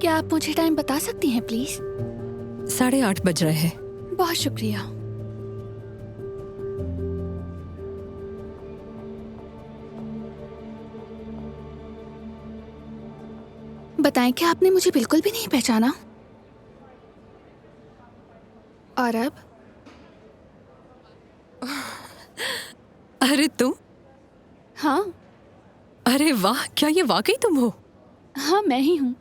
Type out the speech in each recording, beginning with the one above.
क्या आप मुझे टाइम बता सकती हैं प्लीज? 8:30 बज रहे हैं। बहुत शुक्रिया। बताएं, क्या आपने मुझे बिल्कुल भी नहीं पहचाना? और अब? अरे तुम? हाँ। अरे वाह, क्या ये वाकई तुम हो? हाँ, मैं ही हूँ।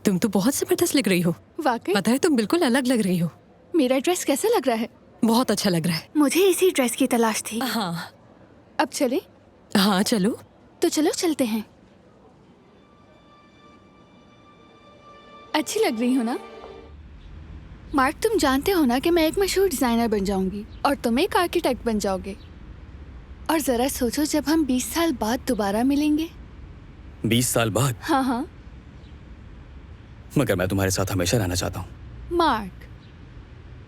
तुम तो बहुत जबरदस्त लग रही हो। वाकई? पता है, तुम बिल्कुल अलग लग रही हो। मेरा ड्रेस कैसा लग रहा है? बहुत अच्छा लग रहा है। मुझे इसी ड्रेस की तलाश थी। हाँ। अब चले? हाँ चलो। तो चलो चलते हैं। अच्छी लग रही हो ना? मार्क, तुम जानते हो ना कि मैं एक मशहूर डिजाइनर बन जाऊंगी और तुम एक आर्किटेक्ट बन जाओगे। और जरा सोचो, जब हम 20 साल बाद दोबारा मिलेंगे। 20 साल बाद? हाँ हाँ। मगर मैं तुम्हारे साथ हमेशा रहना चाहता हूँ। मार्क,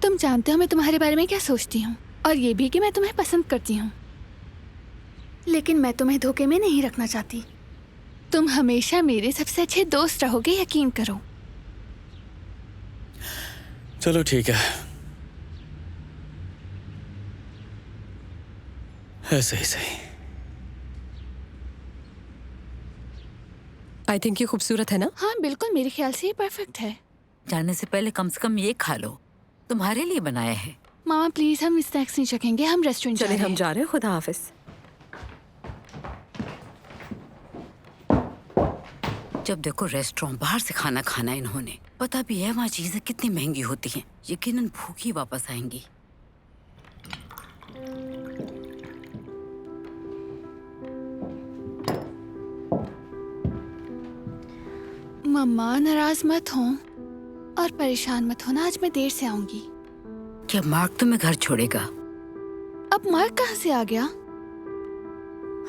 तुम जानते हो मैं तुम्हारे बारे में क्या सोचती हूँ, और ये भी कि मैं तुम्हें पसंद करती हूँ। लेकिन मैं तुम्हें धोखे में नहीं रखना चाहती। तुम हमेशा मेरे सबसे अच्छे दोस्त रहोगे, यकीन करो। चलो ठीक है, ऐसे ही सही। आई थिंक ये खूबसूरत है ना? हाँ बिल्कुल, मेरे ख्याल से ये परफेक्ट है। जाने से पहले कम से कम ये खा लो, तुम्हारे लिए बनाया है। मामा प्लीज, हम स्नैक्स नहीं चखेंगे, हम रेस्टोरेंट चले, जा रहे हम हैं। जा रहे हैं। खुदा हाफिज। जब देखो रेस्टोरेंट, बाहर से खाना खाना इन्होंने। पता भी है वहाँ चीजें कितनी महंगी होती हैं। यकीनन भूखी वापस आएंगी। मम्मा नाराज मत हो और परेशान मत होना, आज मैं देर से आऊंगी। क्या मार्क तुम्हें घर छोड़ेगा? अब मार्क कहाँ से आ गया?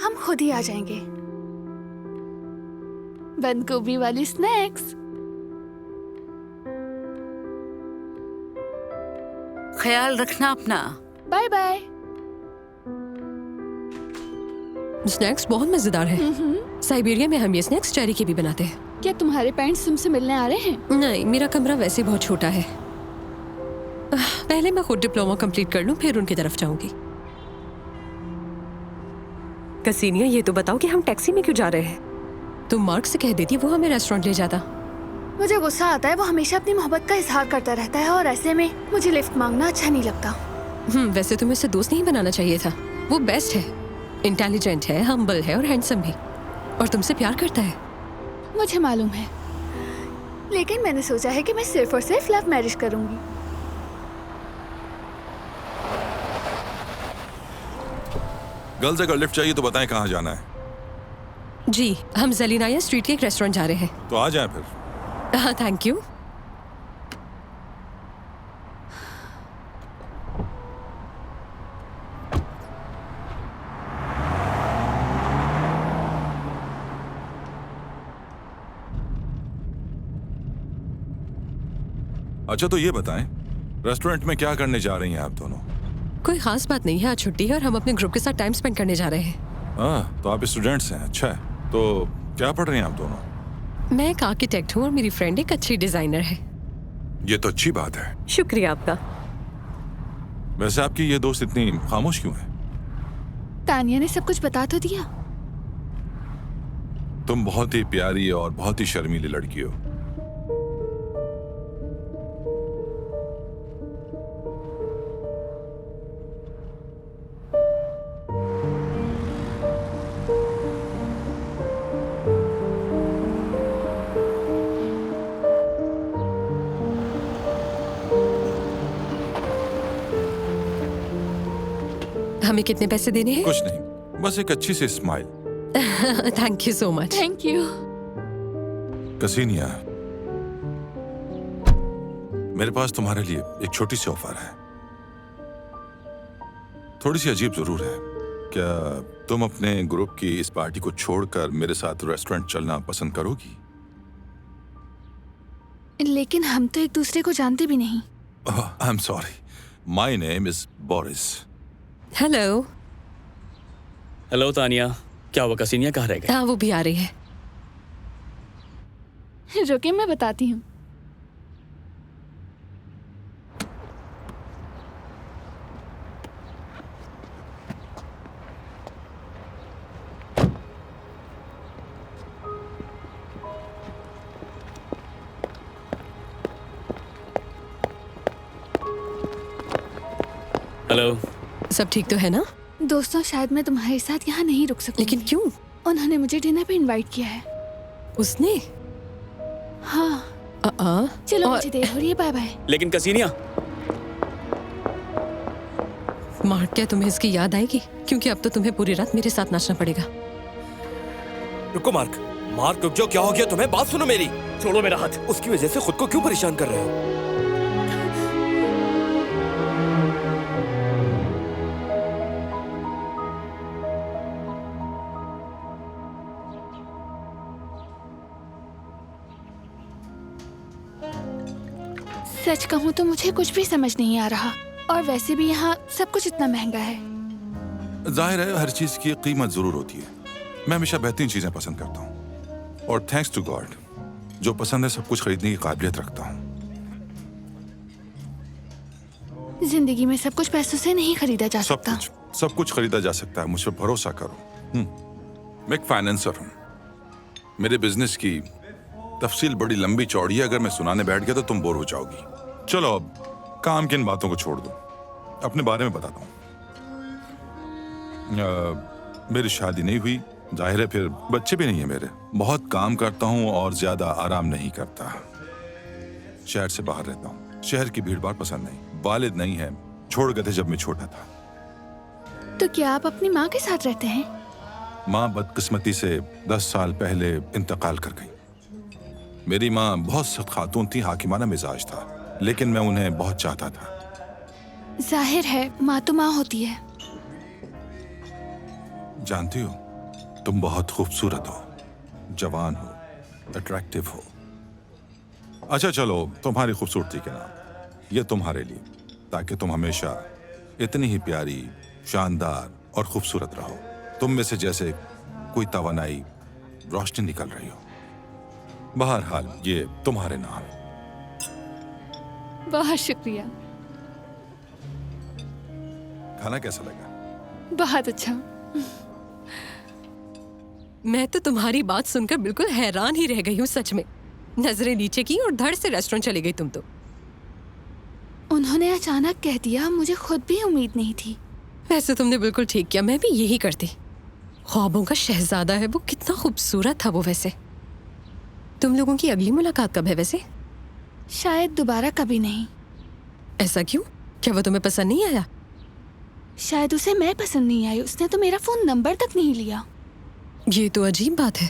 हम खुद ही आ जाएंगे। बंद गोभी वाली स्नैक्स। ख्याल रखना अपना। Bye bye. स्नैक्स बहुत मजेदार है। साइबेरिया में हम ये स्नैक्स चेरी के भी बनाते हैं। क्या तुम्हारे पेरेंट्स तुमसे मिलने आ रहे हैं? नहीं, मेरा कमरा वैसे बहुत छोटा है। पहले मैं खुद डिप्लोमा कंप्लीट कर लूं, फिर उनकी तरफ जाऊंगी। कसीनिया, ये तो बताओ कि हम टैक्सी में क्यों जा रहे हैं? तुम मार्क से कह देती, वो हमें रेस्टोरेंट ले जाता। मुझे गुस्सा आता है, वो हमेशा अपनी मोहब्बत का इजहार करता रहता है और ऐसे में मुझे लिफ्ट मांगना अच्छा नहीं लगता। वैसे तुम्हें उससे दोस्त नहीं बनाना चाहिए था। वो बेस्ट है, इंटेलिजेंट है, हम्बल है और हैंडसम भी, और तुमसे प्यार करता है। मुझे मालूम है, लेकिन मैंने सोचा है कि मैं सिर्फ और सिर्फ लव मैरिज करूंगी। गर्ल्स, अगर लिफ्ट चाहिए तो बताएं कहाँ जाना है। जी, हम ज़ेलिनाया स्ट्रीट के एक रेस्टोरेंट जा रहे हैं। तो आ जाएं फिर। हाँ, थैंक यू। अच्छा तो ये बताएं, रेस्टोरेंट में क्या करने जा रही हैं आप दोनों? कोई खास बात नहीं है, आज छुट्टी है और हम अपने ग्रुप के साथ टाइम स्पेंड करने जा रहे हैं। हाँ, तो आप स्टूडेंट्स हैं, अच्छा है। तो क्या पढ़ रही हैं आप दोनों? मैं एक आर्किटेक्ट हूँ और मेरी फ्रेंड एक अच्छी डिजाइनर है। ये तो अच्छी बात है। शुक्रिया आपका। वैसे आपकी ये दोस्त इतनी खामोश क्यों है? तानिया ने सब कुछ बता तो दिया। तुम बहुत ही प्यारी और बहुत ही शर्मीली लड़की हो। हमें कितने पैसे देने हैं? कुछ नहीं, बस एक अच्छी सी smile. Thank you so much. Thank you. Ksenia, मेरे पास तुम्हारे लिए एक छोटी सी ऑफर है। थोड़ी सी अजीब जरूर है। क्या तुम अपने ग्रुप की इस पार्टी को छोड़कर मेरे साथ रेस्टोरेंट चलना पसंद करोगी? लेकिन हम तो एक दूसरे को जानते भी नहीं। I am sorry, my name is Boris. Hello. Hello Tania, क्या हुआ? कसीनिया कहाँ रह गए? हाँ, वो भी आ रही है। रुके, मैं बताती हूँ। हेलो। सब ठीक तो है ना? दोस्तों, शायद मैं तुम्हारे साथ यहाँ नहीं रुक सकूंगी। लेकिन क्यों? उन्होंने मुझे डिनर पे इनवाइट किया है। उसने? हाँ। चलो, मुझे देर हो रही है, बाय बाय। लेकिन कसीनिया। मार्क, क्या तुम्हें इसकी याद आएगी? क्योंकि अब तो तुम्हें पूरी रात मेरे साथ नाचना पड़ेगा। रुको मार्क, मार्क रुक जाओ, क्या हो गया तुम्हें? बात सुनो मेरी। छोड़ो मेरा हाथ। उसकी वजह से खुद को क्यों परेशान कर रहे हो? सच कहूँ तो मुझे कुछ भी समझ नहीं आ रहा, और वैसे भी यहाँ सब कुछ इतना महंगा है। जाहिर है हर चीज की एक कीमत जरूर होती है। मैं हमेशा बेहतरीन चीजें पसंद करता हूँ, और थैंक्स टू गॉड जो पसंद है सब कुछ खरीदने की काबिलियत रखता हूँ। जिंदगी में सब कुछ पैसों से नहीं खरीदा जा सकता। सब कुछ खरीदा जा सकता है, मुझ पर भरोसा करो। मैं एक फाइनेंसर हूँ। मेरे बिजनेस की तफसील बड़ी लंबी चौड़ी है, अगर मैं सुनाने बैठ गया तो तुम बोर हो जाओगी। चलो अब काम की इन बातों को छोड़ दो, अपने बारे में बताता हूँ। मेरी शादी नहीं हुई, जाहिर है फिर बच्चे भी नहीं है मेरे। बहुत काम करता हूँ और ज्यादा आराम नहीं करता। शहर से बाहर रहता हूँ, शहर की भीड़ भाड़ पसंद नहीं। वालिद नहीं है, छोड़ गए थे जब मैं छोटा था। तो क्या आप अपनी माँ के साथ रहते हैं? माँ बदकिस्मती से 10 साल पहले इंतकाल कर गई। मेरी माँ बहुत सख्त खातून थी, हाकिमाना मिजाज था, लेकिन मैं उन्हें बहुत चाहता था। जाहिर है माँ तो माँ होती है। जानती हो, तुम बहुत खूबसूरत हो, जवान हो, अट्रैक्टिव हो। अच्छा चलो, तुम्हारी खूबसूरती के नाम ये तुम्हारे लिए, ताकि तुम हमेशा इतनी ही प्यारी, शानदार और खूबसूरत रहो। तुम में से जैसे कोई तवानाई, रोशनी निकल रही हो। बहरहाल ये तुम्हारे नाम। बहुत शुक्रिया। खाना कैसा लगा? बहुत अच्छा। मैं तो तुम्हारी बात सुनकर बिल्कुल हैरान ही रह गई हूँ, सच में। नजरें नीचे की और धड़ से रेस्टोरेंट चली गई तुम तो। उन्होंने अचानक कह दिया, मुझे खुद भी उम्मीद नहीं थी। वैसे तुमने बिल्कुल ठीक किया, मैं भी यही करती। ख्वाबों का शहजादा है वो, कितना खूबसूरत था वो। वैसे तुम लोगों की अगली मुलाकात कब है वैसे? शायद दोबारा कभी नहीं। ऐसा क्यों? क्या वो तुम्हें पसंद नहीं आया? शायद उसे मैं पसंद नहीं आई, उसने तो मेरा फोन नंबर तक नहीं लिया। ये तो अजीब बात है।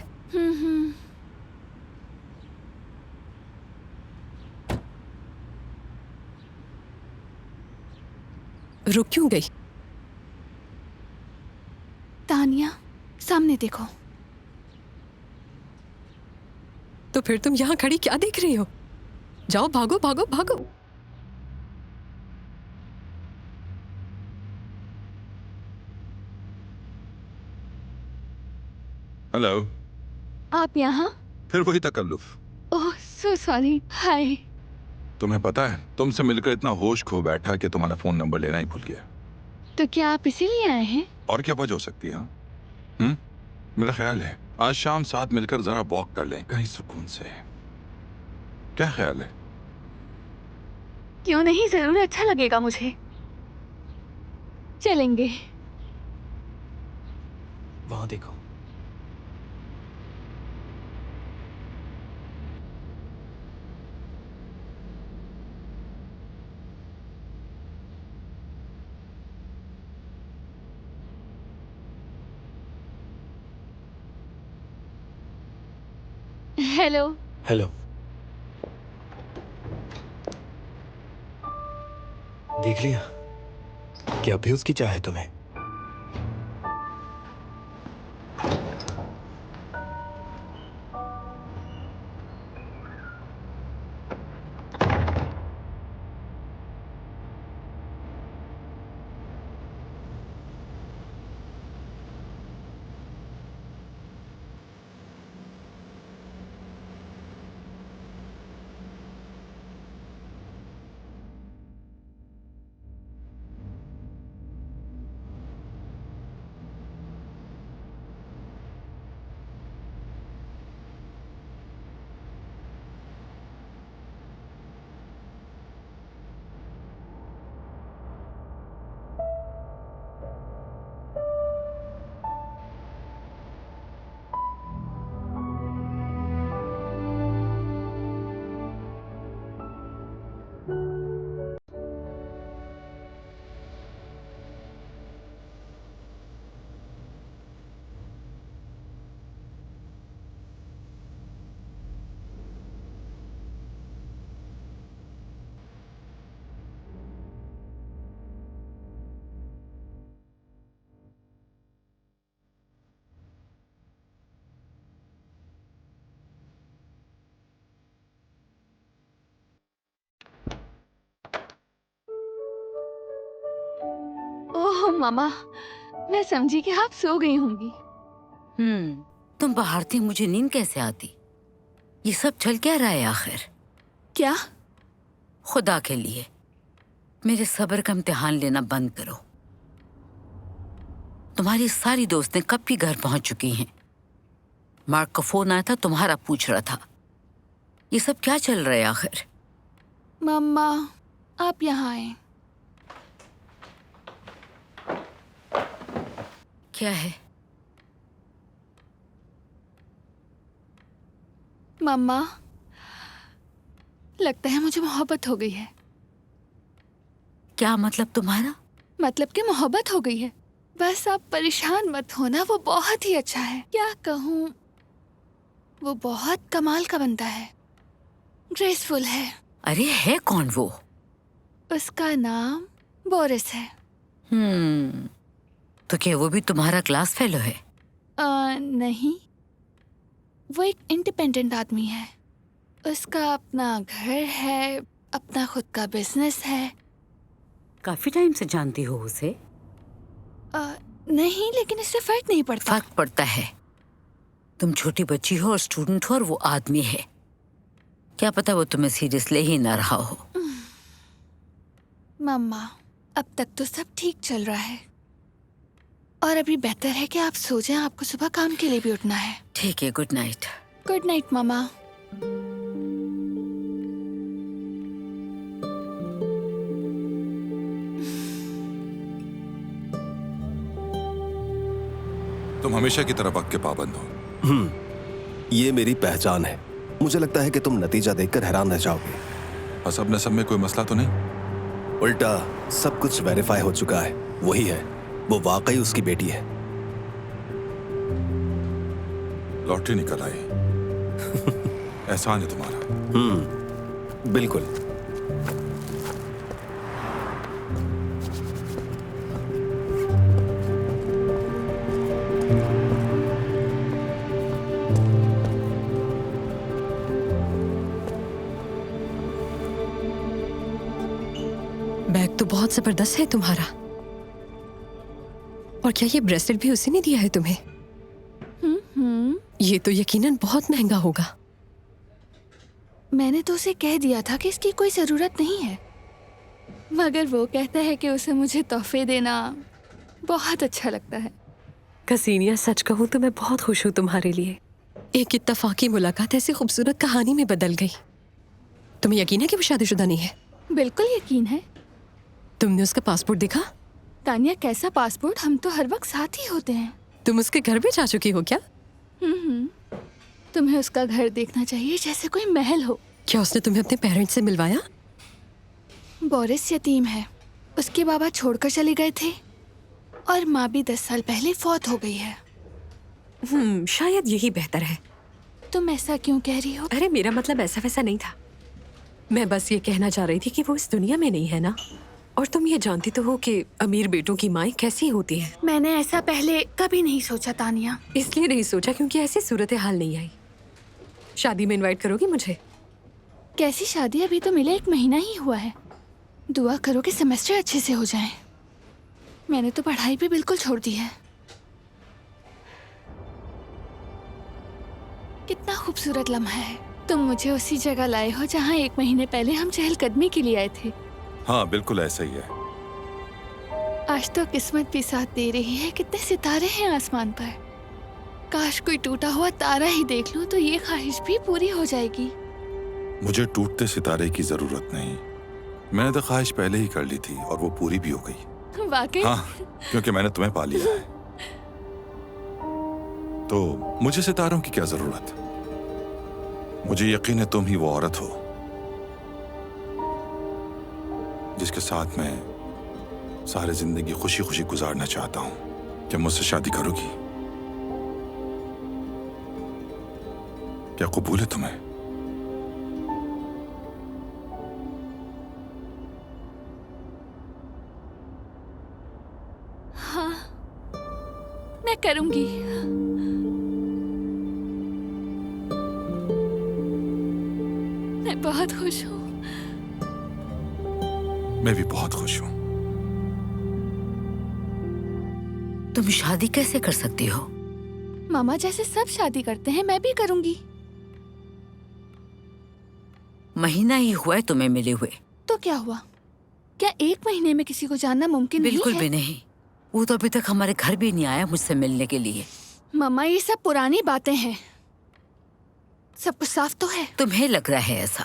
रुक क्यों गई? तानिया, सामने देखो। तो फिर तुम यहाँ खड़ी क्या देख रही हो? जाओ, भागो भागो भागो। हेलो। आप यहाँ? फिर वही तकल्लुफ। ओह, सो सॉरी। हाय। तुम्हें पता है, तुमसे मिलकर इतना होश खो बैठा कि तुम्हारा फोन नंबर लेना ही भूल गया। तो क्या आप इसीलिए आए हैं? और क्या वजह हो सकती है? मेरा ख्याल है आज शाम साथ मिलकर जरा वॉक कर लें कहीं सुकून से। क्या ख्याल है? क्यों नहीं, जरूर अच्छा लगेगा मुझे। चलेंगे। वहां देखो। हेलो। हेलो। देख लिया कि अब भी उसकी चाह है तुम्हें? ओह मामा, मैं समझी कि आप सो गई होंगी। तुम बाहर थी, मुझे नींद कैसे आती? ये सब चल क्या रहा है आखिर? क्या? खुदा के लिए मेरे सब्र का इम्तिहान लेना बंद करो। तुम्हारी सारी दोस्तें कब की घर पहुंच चुकी हैं। मार्क का फोन आया था, तुम्हारा पूछ रहा था। ये सब क्या चल रहा है आखिर? मम्मा, आप यहाँ आए। क्या है? मम्मा, लगता है मुझे मोहब्बत हो गई है। क्या मतलब तुम्हारा? मतलब कि मोहब्बत हो गई है। बस आप परेशान मत होना, वो बहुत ही अच्छा है। क्या कहूँ, वो बहुत कमाल का बनता है, ग्रेसफुल है। अरे है कौन वो? उसका नाम बोरिस है। तो क्या वो भी तुम्हारा क्लास फेलो है? नहीं, वो एक इंडिपेंडेंट आदमी है। उसका अपना घर है, अपना खुद का बिजनेस है। काफी टाइम से जानती हो उसे? नहीं, लेकिन इससे फर्क नहीं पड़ता। फर्क पड़ता है। तुम छोटी बच्ची हो और स्टूडेंट हो, और वो आदमी है। क्या पता वो तुम्हें सीरियस ले ही ना रहा हो। मम्मा, अब तक तो सब ठीक चल रहा है, और अभी बेहतर है कि आप सो जाएं। आपको सुबह काम के लिए भी उठना है। ठीक है, गुड नाइट। गुड नाइट मामा। तुम हमेशा की तरह वक्त के पाबंद हो। ये मेरी पहचान है। मुझे लगता है कि तुम नतीजा देखकर हैरान रह जाओगे। असब नसब में कोई मसला तो नहीं? उल्टा सब कुछ वेरीफाई हो चुका है। वही है, वो वाकई उसकी बेटी है। लॉटरी निकल आई। एहसान है तुम्हारा। बिल्कुल। बैग तो बहुत जबरदस्त है तुम्हारा। और क्या ये ब्रेसलेट भी उसी ने दिया है तुम्हें? ये तो यकीनन बहुत महंगा होगा। मैंने तो उसे कह दिया था कि इसकी कोई जरूरत नहीं है, मगर वो कहता है कि उसे मुझे तोहफे देना बहुत अच्छा लगता है। कसीनिया, सच कहूँ तो मैं बहुत खुश हूँ तुम्हारे लिए। एक इत्तफाकी मुलाकात ऐसी खूबसूरत कहानी में बदल गई। तुम्हें यकीन है कि वो शादीशुदा नहीं है? बिल्कुल यकीन है। तुमने उसका पासपोर्ट देखा? तानिया, कैसा पासपोर्ट? हम तो हर वक्त साथ ही होते हैं। तुम उसके घर भी जा चुकी हो क्या? तुम्हें उसका घर देखना चाहिए, जैसे कोई महल हो। क्या उसने तुम्हें अपने पेरेंट्स से मिलवाया? बोरिस यतीम है। उसके बाबा छोड़कर चले गए थे, और माँ भी 10 साल पहले फौत हो गई है। शायद यही बेहतर है। तुम ऐसा क्यों कह रही हो? अरे मेरा मतलब ऐसा वैसा नहीं था। मैं बस ये कहना चाह रही थी कि वो इस दुनिया में नहीं है ना। और तुम ये जानती तो हो कि अमीर बेटों की माएँ कैसी होती हैं। मैंने ऐसा पहले कभी नहीं सोचा तानिया। इसलिए नहीं सोचा क्योंकि ऐसी सूरत हाल नहीं आई। शादी में इनवाइट करोगी मुझे? कैसी शादी? अभी तो मिले 1 महीना ही हुआ है। दुआ करो कि सेमेस्टर अच्छे से हो जाए। मैंने तो पढ़ाई भी बिल्कुल छोड़ दी है। कितना खूबसूरत लम्हा है। तुम मुझे उसी जगह लाए हो जहाँ 1 महीने पहले हम चहलकदमी के लिए आए थे। हाँ बिल्कुल ऐसा ही है। आज तो किस्मत भी साथ दे रही है। कितने सितारे हैं आसमान पर। काश कोई टूटा हुआ तारा ही देख लूं तो ये ख्वाहिश भी पूरी हो जाएगी। मुझे टूटते सितारे की जरूरत नहीं। मैंने तो ख्वाहिश पहले ही कर ली थी और वो पूरी भी हो गई। वाकई? हाँ, क्योंकि मैंने तुम्हें पा लिया है। तो मुझे सितारों की क्या जरूरत? मुझे यकीन है तुम ही वो औरत हो जिसके साथ मैं सारी जिंदगी खुशी खुशी गुजारना चाहता हूं। क्या मुझसे शादी करोगी? क्या कबूल है तुम्हें? हाँ, मैं करूंगी। मैं बहुत खुश हूँ। मैं भी बहुत खुश हूं। तुम शादी कैसे कर सकती हो? मामा जैसे सब शादी करते हैं, मैं भी करूंगी। महीना ही हुआ है तुम्हें मिले हुए। तो क्या हुआ? क्या 1 महीने में किसी को जानना मुमकिन नहीं है? बिल्कुल भी नहीं। वो तो अभी तक हमारे घर भी नहीं आया मुझसे मिलने के लिए। मामा ये सब पुरानी बातें हैं। सब कुछ साफ तो है। तुम्हें लग रहा है ऐसा?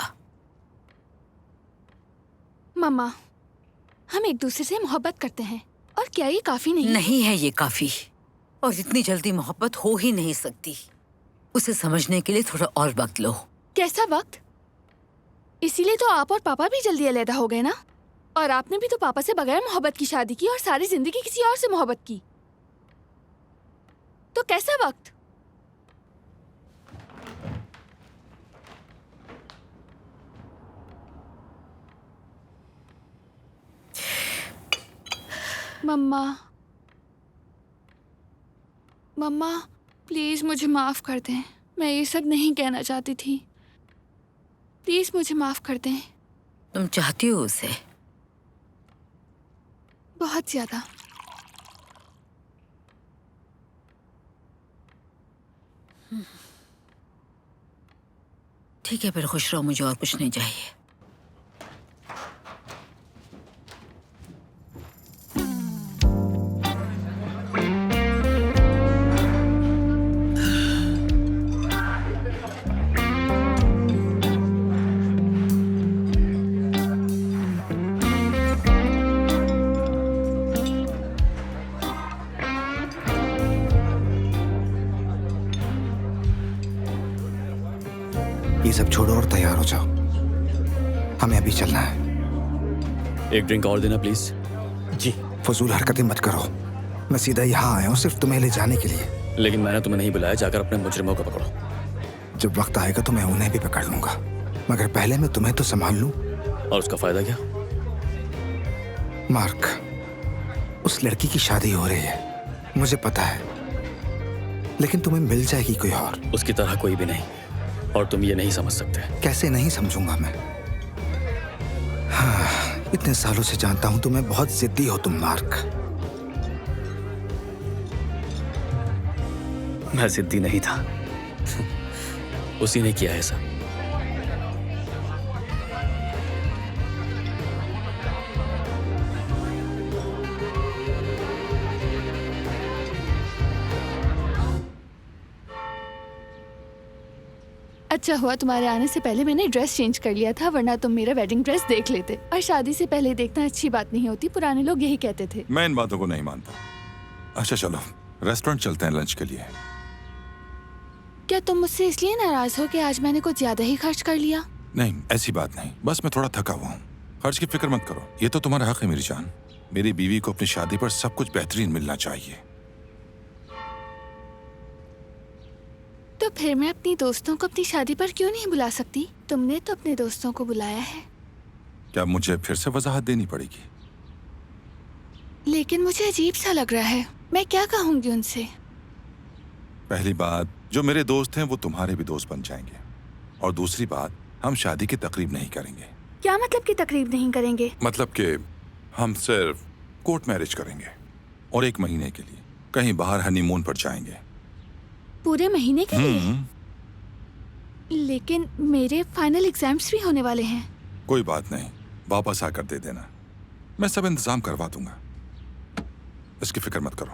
मामा, हम एक दूसरे से मोहब्बत करते हैं और क्या ये काफी नहीं? नहीं है ये काफी। और इतनी जल्दी मोहब्बत हो ही नहीं सकती। उसे समझने के लिए थोड़ा और वक्त लो। कैसा वक्त? इसीलिए तो आप और पापा भी जल्दी अलग हो गए ना। और आपने भी तो पापा से बगैर मोहब्बत की शादी की और सारी जिंदगी किसी और से मोहब्बत की। तो कैसा वक्त? मम्मा, मम्मा प्लीज मुझे माफ कर दें। मैं ये सब नहीं कहना चाहती थी। प्लीज मुझे माफ कर दें। तुम चाहती हो उसे? बहुत ज्यादा। ठीक है फिर खुश रहो, मुझे और कुछ नहीं चाहिए। ये सब छोड़ो और तैयार हो जाओ। हमें अभी चलना है। एक ड्रिंक और देना प्लीज। जी। फजूल हरकतें मत करो। मैं सीधा यहाँ आया हूँ सिर्फ तुम्हें ले जाने के लिए। लेकिन मैंने तुम्हें नहीं बुलाया। जाकर अपने मुजरिमों को पकड़ो। जब वक्त आएगा तो मैं उन्हें भी पकड़ लूंगा, मगर पहले मैं तुम्हें तो संभाल लूं। और उसका फायदा क्या? मार्क, उस लड़की की शादी हो रही है, मुझे पता है, लेकिन तुम्हें मिल जाएगी कोई और। उसकी तरह कोई भी नहीं। और तुम ये नहीं समझ सकते। कैसे नहीं समझूंगा मैं? हाँ, इतने सालों से जानता हूं तुम्हें बहुत जिद्दी हो तुम मार्क। मैं जिद्दी नहीं था। उसी ने किया है सब। अच्छा हुआ तुम्हारे आने से पहले मैंने ड्रेस चेंज कर लिया था, वरना तुम मेरा वेडिंग ड्रेस देख लेते। और शादी से पहले देखना अच्छी बात नहीं होती, पुराने लोग यही कहते थे। मैं इन बातों को नहीं मानता। अच्छा चलो रेस्टोरेंट चलते हैं लंच के लिए। क्या तुम मुझसे इसलिए नाराज हो कि आज मैंने कुछ ज्यादा ही खर्च कर लिया? नहीं ऐसी बात नहीं, बस मैं थोड़ा थका हुआ हूँ। खर्च की फिक्र मत करो, ये तो तुम्हारा हक है मेरी जान। मेरी बीवी को अपनी शादी पर सब कुछ बेहतरीन मिलना चाहिए। तो फिर मैं अपनी दोस्तों को अपनी शादी पर क्यों नहीं बुला सकती? तुमने तो अपने दोस्तों को बुलाया है। क्या मुझे फिर से वजाहत देनी पड़ेगी? लेकिन मुझे अजीब सा लग रहा है। मैं क्या कहूँगी उनसे? पहली बात, जो मेरे दोस्त हैं वो तुम्हारे भी दोस्त बन जाएंगे, और दूसरी बात, हम शादी की तकरीब नहीं करेंगे। क्या मतलब कि तकरीब नहीं करेंगे? मतलब कि हम सिर्फ कोर्ट मैरिज करेंगे और 1 महीने के लिए कहीं बाहर हनीमून पर जाएंगे। पूरे महीने के लिए? लेकिन मेरे फाइनल एग्जाम्स भी होने वाले हैं। कोई बात नहीं, वापस आकर दे देना, मैं सब इंतजाम करवा दूंगा, इसकी फिक्र मत करो।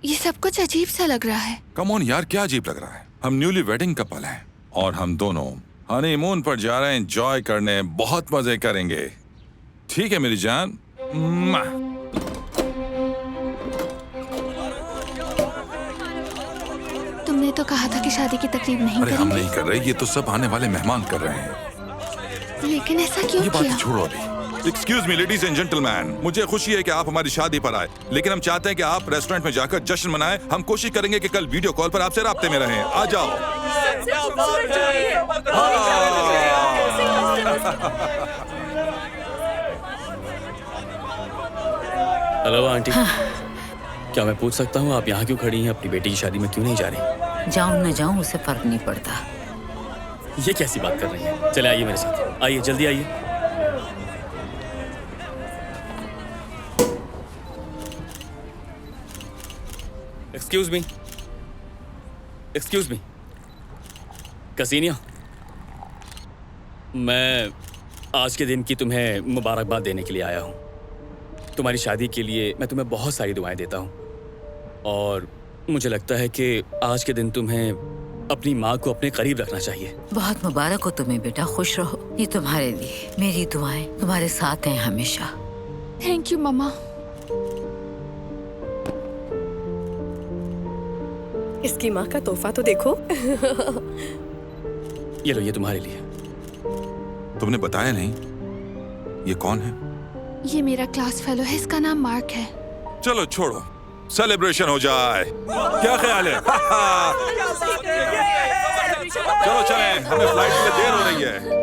ये सब कुछ अजीब सा लग रहा है। कम ऑन यार, क्या अजीब लग रहा है? हम न्यूली वेडिंग कपल हैं और हम दोनों हनीमून पर जा रहे हैं, एंजॉय करने, बहुत मजे करेंगे। ठीक है मेरी जान। तुमने तो कहा था कि शादी की तकरीब नहीं अरे हम करेंगे। नहीं कर रहे, ये तो सब आने वाले मेहमान कर रहे हैं। लेकिन ऐसा क्यों ये किया? बात छोड़ो अभी। Excuse me ladies and gentleman, मुझे खुशी है कि आप हमारी शादी पर आए, लेकिन हम चाहते हैं कि आप रेस्टोरेंट में जाकर जश्न मनाएं। हम कोशिश करेंगे कि कल वीडियो कॉल पर आपसे राब्ते में रहें। आ जाओ। Hello aunty. क्या मैं पूछ सकता हूँ आप यहाँ क्यों खड़ी हैं? अपनी बेटी की शादी में क्यों नहीं जा रही? जाऊं न जाऊं उससे फर्क नहीं पड़ता। ये कैसी बात कर रही हैं? चले आइए मेरे साथ, आइए जल्दी आइए। एक्सक्यूज मी कसीनिया, मैं आज के दिन की तुम्हें मुबारकबाद देने के लिए आया हूँ। तुम्हारी शादी के लिए मैं तुम्हें बहुत सारी दुआएं देता हूँ, और मुझे लगता है कि आज के दिन तुम्हें अपनी माँ को अपने करीब रखना चाहिए। बहुत मुबारक हो तुम्हें बेटा, खुश रहो। ये तुम्हारे लिए मेरी दुआएं तुम्हारे साथ हैं हमेशा। थैंक यू मम्मा। इसकी माँ का तोहफा तो देखो। ये लो, ये तुम्हारे लिए। तुमने बताया नहीं, ये कौन है? ये मेरा क्लास फेलो है, इसका नाम मार्क है। चलो छोड़ो, सेलिब्रेशन हो जाए। क्या ख्याल है? चलो चलें, हमें फ्लाइट के लिए देर हो रही है।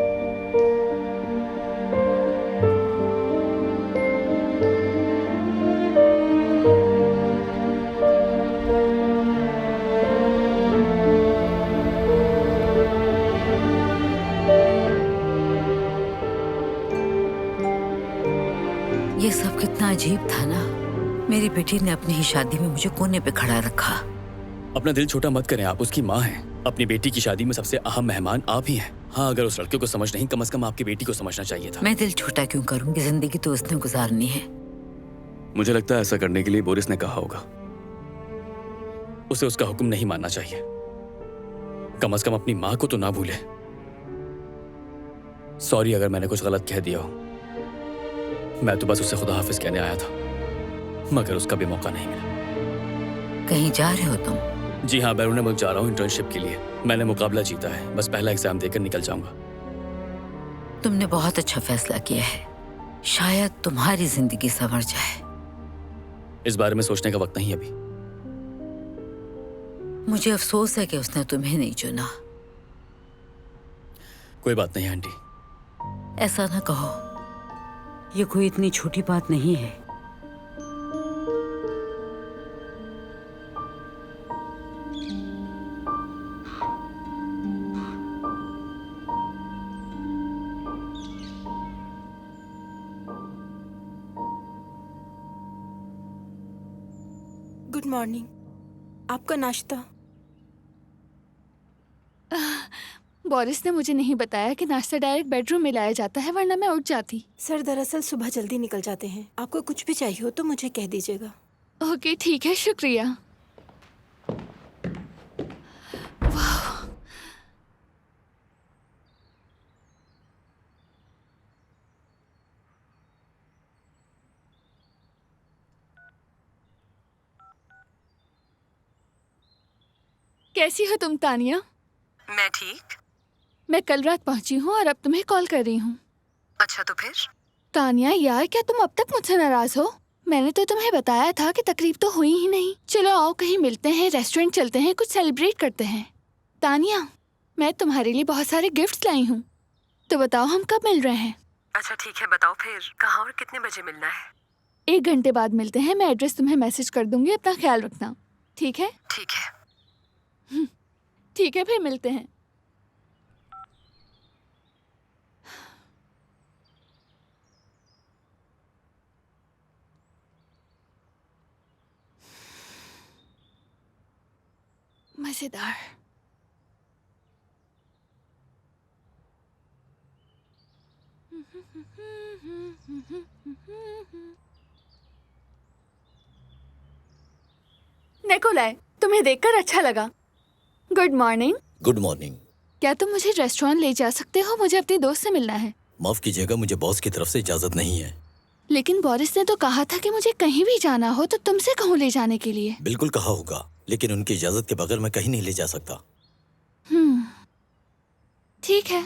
ये सब कितना अजीब था ना। मेरी बेटी ने अपनी ही शादी में मुझे कोने पे खड़ा रखा। अपना दिल छोटा मत करें, आप उसकी माँ हैं। अपनी बेटी की शादी में सबसे अहम मेहमान आप ही हैं। हाँ, अगर उस लड़के को समझ नहीं, कम से कम आपकी बेटी को समझना चाहिए था। मैं दिल छोटा क्यों करूंगी? जिंदगी तो उसने गुजारनी है। मुझे लगता है ऐसा करने के लिए बोरिस ने कहा होगा। उसे उसका हुक्म नहीं मानना चाहिए। कम से कम अपनी माँ को तो ना भूले। सॉरी अगर मैंने कुछ गलत कह दिया हो। मैं तो बस उसे खुदा हाफिज कहने आया था, मगर उसका भी मौका नहीं मिला। कहीं जा रहे हो तुम? जी हाँ, बैरून मुल्क जा रहा हूँ इंटर्नशिप के लिए। मैंने मुकाबला जीता है, बस पहला एग्जाम देकर निकल जाऊंगा। तुमने बहुत अच्छा फैसला किया है। शायद तुम्हारी जिंदगी संवर जाए। इस बारे में सोचने का वक्त नहीं अभी। मुझे अफसोस है कि उसने तुम्हें नहीं चुना। कोई बात नहीं आंटी। ऐसा ना कहो, ये कोई इतनी छोटी बात नहीं है। Good morning. आपका नाश्ता? बोरिस ने मुझे नहीं बताया कि नाश्ता डायरेक्ट बेडरूम में लाया जाता है, वरना मैं उठ जाती। सर दरअसल सुबह जल्दी निकल जाते हैं। आपको कुछ भी चाहिए हो तो मुझे कह दीजिएगा। ओके ठीक है, शुक्रिया। वाह। कैसी हो तुम तानिया? मैं ठीक। मैं कल रात पहुंची हूँ और अब तुम्हें कॉल कर रही हूँ। अच्छा तो फिर? तानिया यार, क्या तुम अब तक मुझसे नाराज हो? मैंने तो तुम्हें बताया था कि तकरीब तो हुई ही नहीं। चलो आओ कहीं मिलते हैं, रेस्टोरेंट चलते हैं, कुछ सेलिब्रेट करते हैं। तानिया, मैं तुम्हारे लिए बहुत सारे गिफ्ट्स लाई हूँ, तो बताओ हम कब मिल रहे हैं? अच्छा ठीक है, बताओ फिर कहाँ और कितने बजे मिलना है? 1 घंटे बाद मिलते हैं। मैं एड्रेस तुम्हें मैसेज कर दूंगी, अपना ख्याल रखना, ठीक है? ठीक है। ठीक है, फिर मिलते हैं। मजेदार। निकोलाई, तुम्हें देखकर अच्छा लगा। Good morning. Good morning. क्या तुम मुझे रेस्टोरेंट ले जा सकते हो? मुझे अपनी दोस्त से मिलना है। माफ कीजिएगा, मुझे बॉस की तरफ से इजाजत नहीं है। लेकिन बोरिस ने तो कहा था कि मुझे कहीं भी जाना हो तो तुमसे कहूँ ले जाने के लिए। बिल्कुल कहा होगा, लेकिन उनकी इजाजत के बगैर मैं कहीं नहीं ले जा सकता। ठीक है,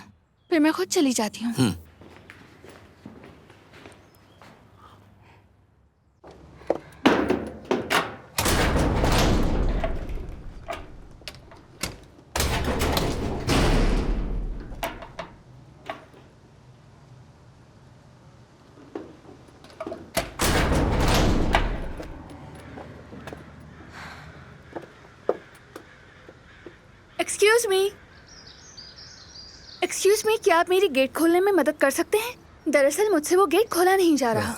फिर मैं खुद चली जाती हूँ। एक्सक्यूज मी, क्या आप मेरी गेट खोलने में मदद कर सकते हैं? दरअसल मुझसे वो गेट खोला नहीं जा रहा।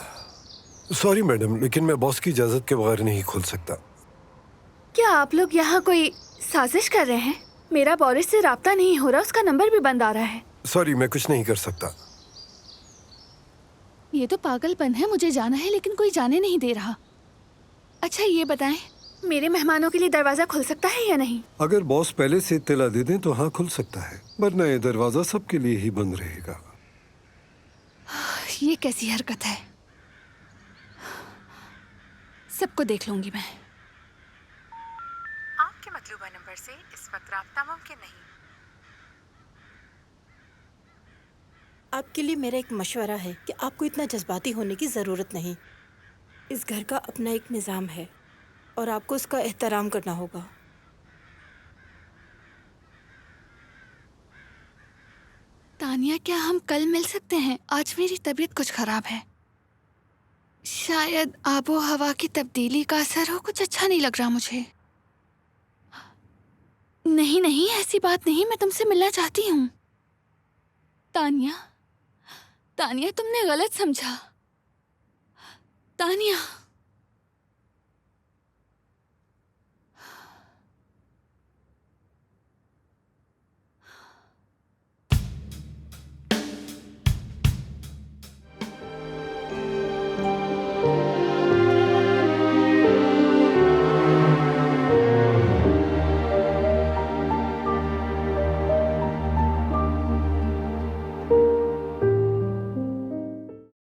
सॉरी मैडम, लेकिन मैं बॉस की इजाजत के बगैर नहीं खोल सकता। क्या आप लोग यहाँ कोई साजिश कर रहे हैं? मेरा बोरिस से राब्ता नहीं हो रहा, उसका नंबर भी बंद आ रहा है। सॉरी, मैं कुछ नहीं कर सकता। ये तो पागलपन है, मुझे जाना है लेकिन कोई जाने नहीं दे रहा। अच्छा ये बताएं, मेरे मेहमानों के लिए दरवाजा खुल सकता है या नहीं? अगर बॉस पहले से इत्तला दे दें तो हाँ खुल सकता है, वरना ये दरवाजा सबके लिए ही बंद रहेगा। ये कैसी हरकत है? सबको देख लूंगी मैं। आपके मतलूबा नंबर से इस वक्त राब्ता मुमकिन नहीं। आपके लिए मेरा एक मशवरा है कि आपको इतना जज्बाती होने की ज़रूरत नहीं। इस घर का अपना एक निज़ाम है और आपको उसका एहतराम करना होगा। तानिया, क्या हम कल मिल सकते हैं? आज मेरी तबीयत कुछ खराब है। शायद आबो हवा की तब्दीली का असर हो, कुछ अच्छा नहीं लग रहा मुझे। नहीं नहीं, ऐसी बात नहीं, मैं तुमसे मिलना चाहती हूँ। तानिया, तानिया तुमने गलत समझा। तानिया।